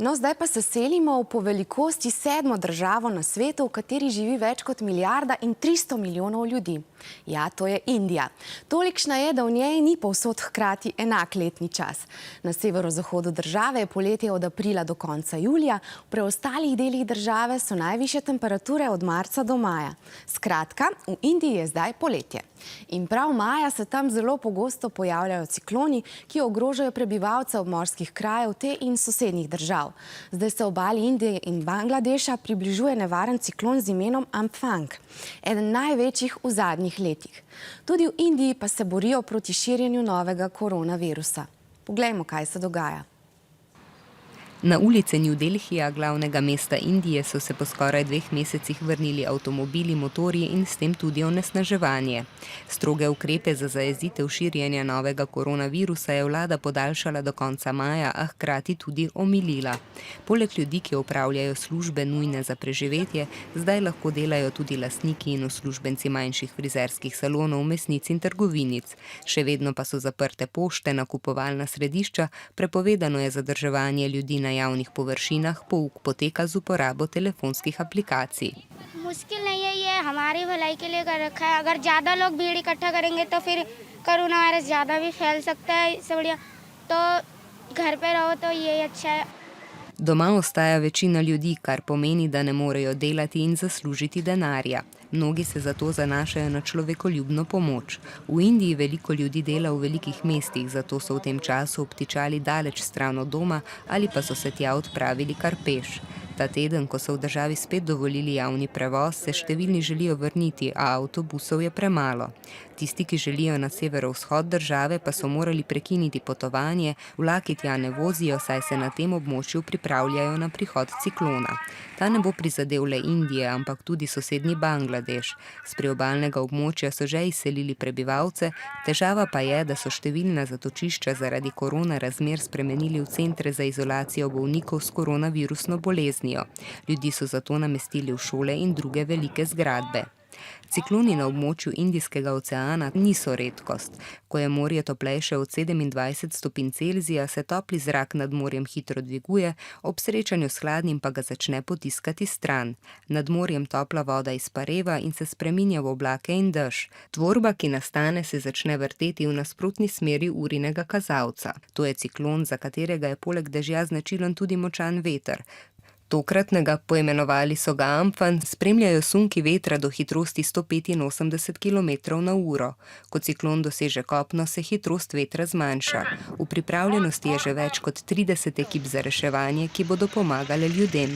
No, zdaj pa se selimo v po velikosti 7. državo na svetu, v kateri živi več kot 1,3 milijarda ljudi. Ja, to je Indija. Tolikšna je, da v njej ni povsod hkrati enak letni čas. Na severozahodu države je poletje od aprila do konca julija, v preostalih delih države so najvišje temperature od marca do maja. Skratka, v Indiji je zdaj poletje. In prav maja se tam zelo pogosto pojavljajo cikloni, ki ogrožajo prebivalce obmorskih krajev te in sosednjih držav. Zdaj se obali Indije in Bangladeša približuje nevaren ciklon z imenom Amphan, eden največjih v zadnjih letih. Tudi v Indiji pa se borijo proti širjenju novega koronavirusa. Poglejmo, kaj se dogaja. Na ulice New Delhija, glavnega mesta Indije, so se po skoraj 2 mesecih vrnili avtomobili, motorji in s tem tudi onesnaževanje. Stroge ukrepe za zajezitev širjenja novega koronavirusa je vlada podaljšala do konca maja, a hkrati tudi omilila. Poleg ljudi, ki opravljajo službe nujne za preživetje, zdaj lahko delajo tudi lastniki in uslužbenci manjših frizerskih salonov, mesnic in trgovinic. Še vedno pa so zaprte pošte, nakupovalna središča, prepovedano je zadrževanje ljudi na javnih površinah, pouk poteka z uporabo telefonskih aplikacij. मुश्किल नहीं है, ये हमारी भलाई के लिए कर रखा है। अगर ज़्यादा लोग भीड़ इकट्ठा करेंगे तो फिर कोरोना वायरस ज़्यादा भी फैल सकता है। इससे बढ़िया तो घर पे रहो तो ये अच्छा है। Doma ostaja večina ljudi, kar pomeni, da ne morejo delati in zaslužiti denarja. Mnogi se zato zanašajo na človekoljubno pomoč. V Indiji veliko ljudi dela v velikih mestih, zato so v tem času obtičali daleč stran od doma ali pa so se tja odpravili kar peš. Ta teden, ko so v državi spet dovolili javni prevoz, se številni želijo vrniti, a avtobusov je premalo. Tisti, ki želijo na severovzhod države, pa so morali prekiniti potovanje, vlaki tja ne vozijo, saj se na tem območju pripravljajo na prihod ciklona. Ta ne bo prizadel le Indije, ampak tudi sosednji Bangladeš. S priobalnega območja so že izselili prebivalce, težava pa je, da so številna zatočišča zaradi korona razmer spremenili v centre za izolacijo bolnikov s koronavirusno boleznijo. Ljudi so zato namestili v šole in druge velike zgradbe. Cikloni na območju Indijskega oceana niso redkost. Ko je morje toplejše od 27 stopinj Celzija, se topli zrak nad morjem hitro dviguje, ob srečanju s hladnim pa ga začne potiskati stran. Nad morjem topla voda izpareva in se spreminja v oblake in dež. Tvorba, ki nastane, se začne vrteti v nasprotni smeri urinega kazalca. To je ciklon, za katerega je poleg dežja značilen tudi močan veter. Tokratnega, poimenovali so ga Amphan, spremljajo sunki vetra do hitrosti 185 km/h. Ko ciklon doseže kopno, se hitrost vetra zmanjša. V pripravljenosti je že več kot 30 ekip za reševanje, ki bodo pomagale ljudem.